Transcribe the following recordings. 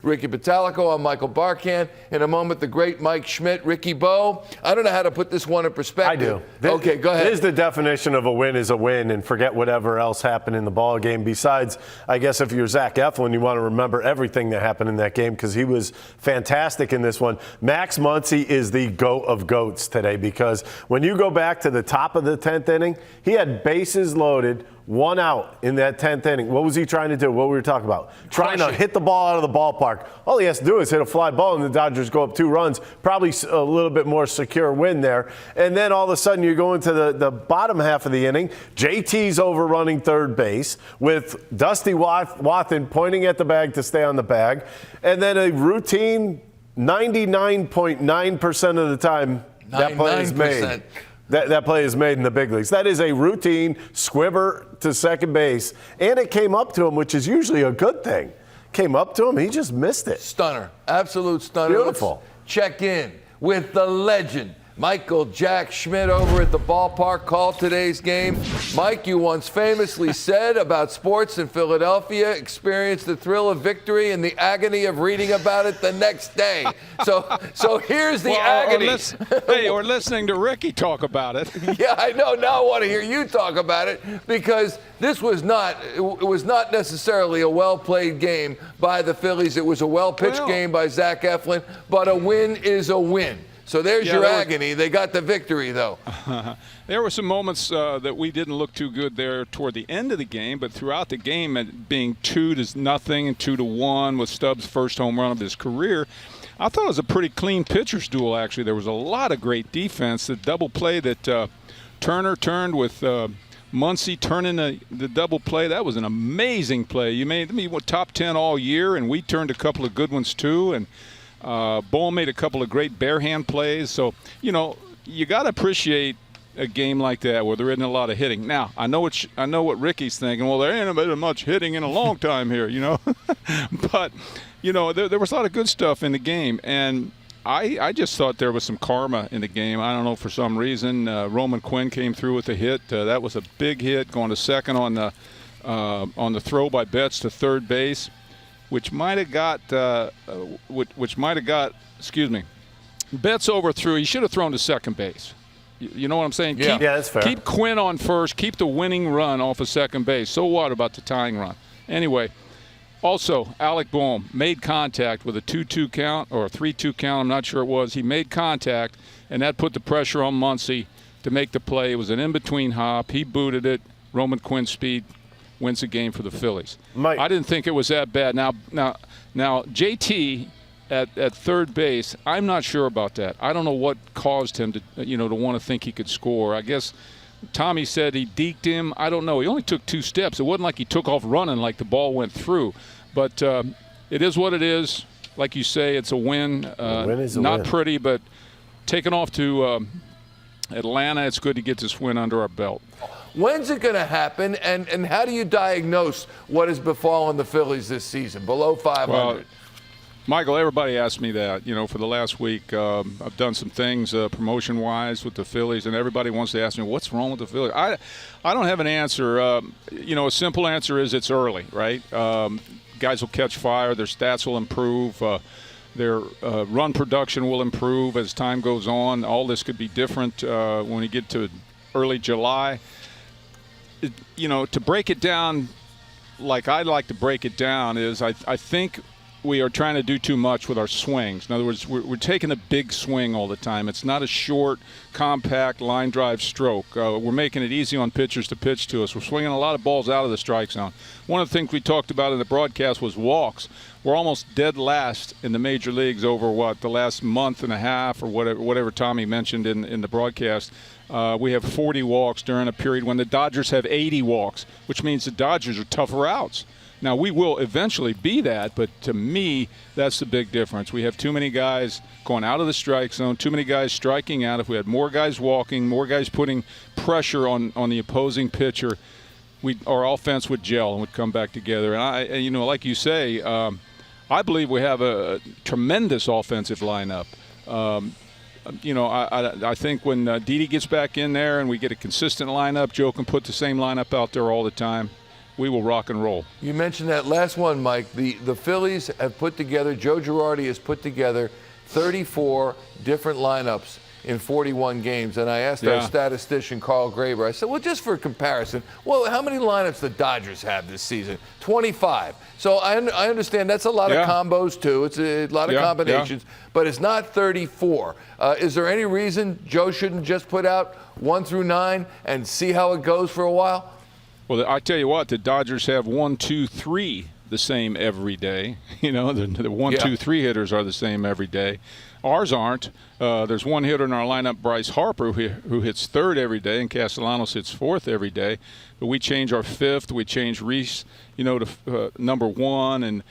Ricky Bottalico. I'm Michael Barkann. In a moment, the great Mike Schmidt, Ricky Bo. I don't know how to put this one in perspective. I do. Okay, go ahead. This is the definition of a win is a win, and forget whatever else happened in the ball game. Besides, I guess if you're Zach Eflin, you want to remember everything that happened in that game because he was fantastic in this one. Max Muncy is the GOAT of GOATs today because when you go back to the top of the 10th inning, he had bases loaded, 1 out in that 10th inning. What was he trying to do? What we were talking about? Trying to hit the ball out of the ballpark. All he has to do is hit a fly ball, and the Dodgers go up 2 runs. Probably a little bit more secure win there. And then all of a sudden you go into the bottom half of the inning. JT's overrunning third base with Dusty Wathan pointing at the bag to stay on the bag. And then a routine 99.9% of the time that play is made. That play is made in the big leagues. That is a routine squibber to second base. And it came up to him, which is usually a good thing. Came up to him, he just missed it. Stunner. Absolute stunner. Beautiful. Let's check in with the legend, Michael Jack Schmidt, over at the ballpark. Called today's game. Mike, you once famously said about sports in Philadelphia, experience the thrill of victory and the agony of reading about it the next day. So here's the agony. Or listening to Ricky talk about it. Yeah, I know. Now I want to hear you talk about it because this was not necessarily a well-played game by the Phillies. It was a well-pitched game by Zach Eflin, but a win is a win. So there's your agony. They got the victory, though. There were some moments that we didn't look too good there toward the end of the game, but throughout the game, it being 2-0 and 2-1 with Stubbs' first home run of his career, I thought it was a pretty clean pitcher's duel, actually. There was a lot of great defense. The double play that Turner turned with Muncy turning the double play, that was an amazing play. You made me top 10 all year, and we turned a couple of good ones, too. And Bohm made a couple of great bare hand plays. So, you got to appreciate a game like that where there isn't a lot of hitting. Now, I know what Ricky's thinking. Well, there ain't been much hitting in a long time here, But, there was a lot of good stuff in the game. And I just thought there was some karma in the game. I don't know, for some reason. Roman Quinn came through with a hit. That was a big hit, going to second on the throw by Betts to third base. Which might have got, Betts overthrew. He should have thrown to second base. You know what I'm saying? Yeah, that's fair. Keep Quinn on first. Keep the winning run off of second base. So what about the tying run? Anyway, also, Alec Bohm made contact with a 2-2 count or a 3-2 count. I'm not sure it was. He made contact, and that put the pressure on Muncy to make the play. It was an in-between hop. He booted it. Roman Quinn speed wins the game for the Phillies. Mike. I didn't think it was that bad. Now, JT at third base, I'm not sure about that. I don't know what caused him to want to think he could score. I guess Tommy said he deked him. I don't know. He only took 2 steps. It wasn't like he took off running like the ball went through. But it is what it is. Like you say, it's a win. A win is a not win. Pretty, but taking off to Atlanta, it's good to get this win under our belt. When's it going to happen, and how do you diagnose what has befallen the Phillies this season, below 500? Well, Michael, everybody asked me that, for the last week. I've done some things promotion-wise with the Phillies, and everybody wants to ask me, what's wrong with the Phillies? I don't have an answer. A simple answer is it's early, right? Guys will catch fire. Their stats will improve. Their run production will improve as time goes on. All this could be different when we get to early July. To break it down like I'd like to break it down is I think we are trying to do too much with our swings. In other words, we're taking a big swing all the time. It's not a short, compact, line drive stroke. We're making it easy on pitchers to pitch to us. We're swinging a lot of balls out of the strike zone. One of the things we talked about in the broadcast was walks. We're almost dead last in the major leagues over, the last month and a half or whatever Tommy mentioned in the broadcast. We have 40 walks during a period when the Dodgers have 80 walks, which means the Dodgers are tougher outs. Now, we will eventually be that, but to me, that's the big difference. We have too many guys going out of the strike zone, too many guys striking out. If we had more guys walking, more guys putting pressure on the opposing pitcher, our offense would gel and would come back together. And like you say, I believe we have a tremendous offensive lineup. I think when Didi gets back in there and we get a consistent lineup, Joe can put the same lineup out there all the time. we will rock and roll. You mentioned that last one, Mike. The Phillies have put together, Joe Girardi has put together 34 different lineups in 41 games. And I asked our statistician, Carl Graber, I said, well, just for comparison, well, how many lineups the Dodgers have this season? 25. So I understand that's a lot of combos, too. It's a lot of combinations, but it's not 34. Is there any reason Joe shouldn't just put out 1 through 9 and see how it goes for a while? Well, I tell you what, the Dodgers have 1, 2, 3 the same every day. You know, the 1, 2, 3 hitters are the same every day. Ours aren't. There's one hitter in our lineup, Bryce Harper, who hits 3rd every day, and Castellanos hits 4th every day. But we change our 5th. We change Reese, you know, to number 1, and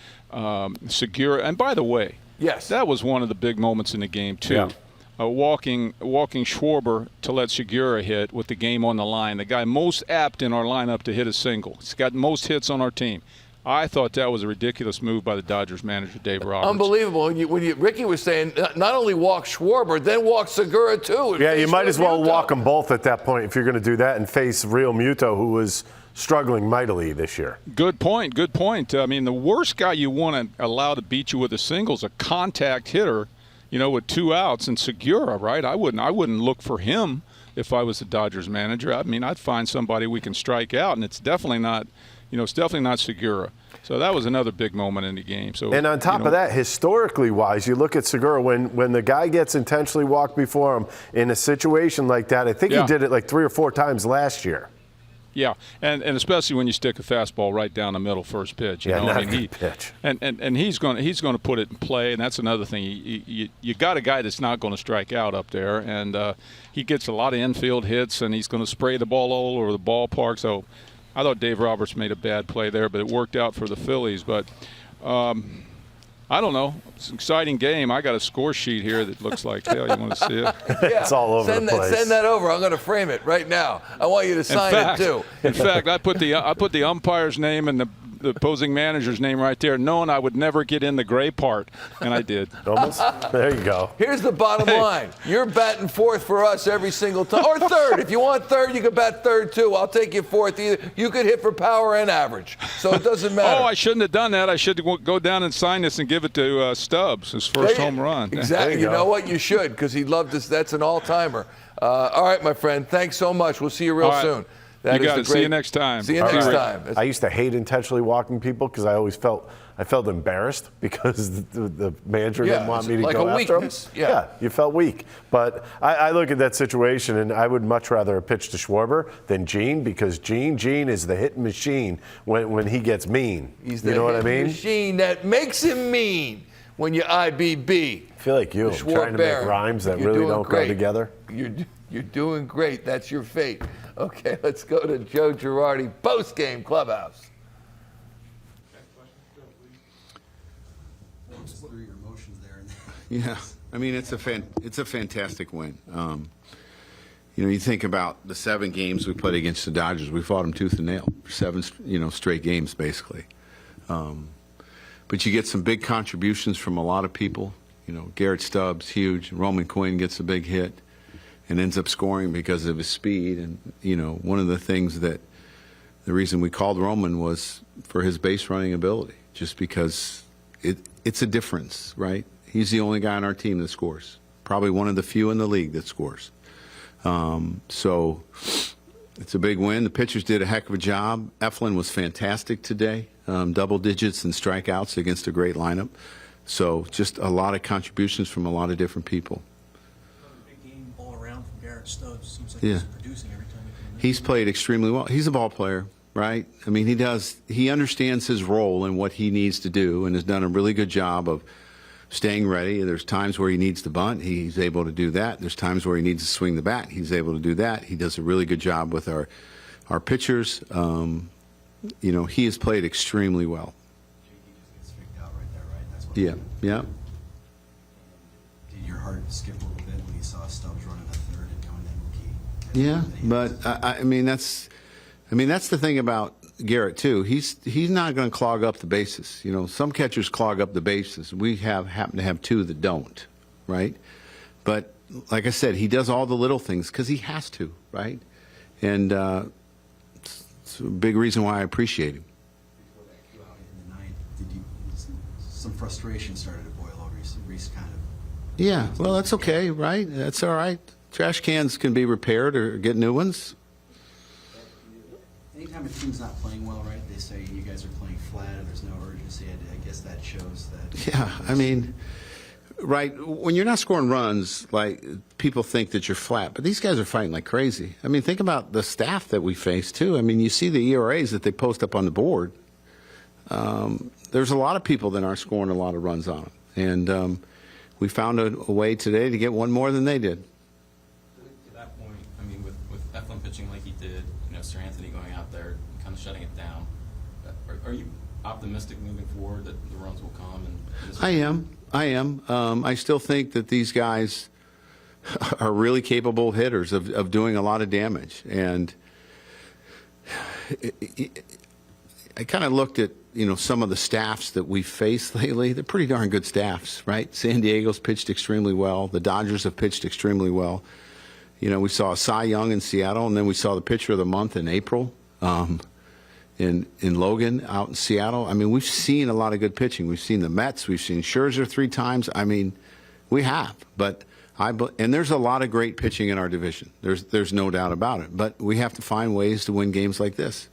Segura. And by the way, that was one of the big moments in the game too. Yeah. Walking Schwarber to let Segura hit with the game on the line. The guy most apt in our lineup to hit a single. He's got most hits on our team. I thought that was a ridiculous move by the Dodgers manager, Dave Roberts. Unbelievable. Ricky was saying not only walk Schwarber, then walk Segura too. Yeah, you might as well walk them both at that point if you're going to do that and face Real Muto, who was struggling mightily this year. Good point. Good point. I mean, the worst guy you want to allow to beat you with a single is a contact hitter, you know, with 2 outs, and Segura, right? I wouldn't look for him if I was the Dodgers manager. I mean, I'd find somebody we can strike out, and it's definitely not, you know, it's definitely not Segura. So that was another big moment in the game. So, and on top of that, historically wise, you look at Segura, when the guy gets intentionally walked before him in a situation like that, I think he did it like 3 or 4 times last year. Yeah, and especially when you stick a fastball right down the middle first pitch. You know? Not I mean, a good pitch. And he's going to put it in play, and that's another thing. You got a guy that's not going to strike out up there, and he gets a lot of infield hits, and he's going to spray the ball all over the ballpark. So I thought Dave Roberts made a bad play there, but it worked out for the Phillies. But I don't know. It's an exciting game. I got a score sheet here that looks like hell. You want to see it? It's all over the place. Send that over. I'm going to frame it right now. I want you to sign it too. In fact, I put the umpire's name and the opposing manager's name right there, knowing I would never get in the gray part, and I did. Almost. There you go. Here's the bottom line. You're batting 4th for us every single time. Or 3rd. If you want 3rd, you can bat 3rd too. I'll take you 4th. Either you could hit for power and average. So it doesn't matter. Oh, I shouldn't have done that. I should go down and sign this and give it to Stubbs, his first home run. Exactly. You know what? You should, because he'd love this. That's an all-timer. All right, my friend. Thanks so much. We'll see you real soon. You got it. See you next time. See you next time. I used to hate intentionally walking people because I always felt embarrassed because the manager didn't want me to go after him. Yeah, you felt weak. But I look at that situation, and I would much rather pitch to Schwarber than Gene, because Gene is the hitting machine when he gets mean. He's the machine that makes him mean when you IBB. I feel like you trying to make rhymes that really don't go together. You're doing great. That's your fate. Okay, let's go to Joe Girardi, Postgame Clubhouse. What are your emotions there? Yeah, I mean, it's a fantastic win. You know, you think about the 7 games we played against the Dodgers. We fought them tooth and nail for 7, straight games, basically. But you get some big contributions from a lot of people. You know, Garrett Stubbs, huge. Roman Quinn gets a big hit and ends up scoring because of his speed. And, you know, one of the things that the reason we called Roman was for his base running ability, just because it's a difference, right? He's the only guy on our team that scores, probably one of the few in the league that scores. So it's a big win. The pitchers did a heck of a job. Eflin was fantastic today, double digits and strikeouts against a great lineup. So just a lot of contributions from a lot of different people. Big game all around from Garrett Stubbs. Seems like he's producing every time he comes in. He's played extremely well. He's a ball player, right? I mean, he understands his role and what he needs to do, and has done a really good job of staying ready. There's times where he needs to bunt. He's able to do that. There's times where he needs to swing the bat. He's able to do that. He does a really good job with our pitchers. You know, he has played extremely well. JD just gets straightened out right there, right? That's what Yeah. Did your heart skip a little bit when you saw Stubbs running the 3rd and going in rookie? Yeah, but I mean that's the thing about Garrett too. He's not going to clog up the bases. You know, some catchers clog up the bases. We happen to have 2 that don't, right? But like I said, he does all the little things because he has to, right? And a big reason why I appreciate him. Before that cue out in the ninth, some frustration started to boil over? Reese kind of. Yeah, well, that's okay, right? That's all right. Trash cans can be repaired or get new ones. Anytime a team's not playing well, right, they say you guys are playing flat or there's no urgency. I guess that shows that. Yeah, I mean, right, when you're not scoring runs, like, people think that you're flat, but these guys are fighting like crazy. I mean, think about the staff that we face, too. I mean, you see the ERAs that they post up on the board. There's a lot of people that aren't scoring a lot of runs on them. And we found a way today to get one more than they did. To that point, I mean, with Eflin pitching like he did, Sir Anthony going out there, kind of shutting it down, are you optimistic moving forward that the runs will come? I am. I still think that these guys are really capable hitters of doing a lot of damage. And I kind of looked at, some of the staffs that we've faced lately. They're pretty darn good staffs, right? San Diego's pitched extremely well. The Dodgers have pitched extremely well. We saw Cy Young in Seattle, and then we saw the pitcher of the month in April in Logan out in Seattle. I mean, we've seen a lot of good pitching. We've seen the Mets. We've seen Scherzer 3 times. I mean, we have. And there's a lot of great pitching in our division. There's no doubt about it. But we have to find ways to win games like this.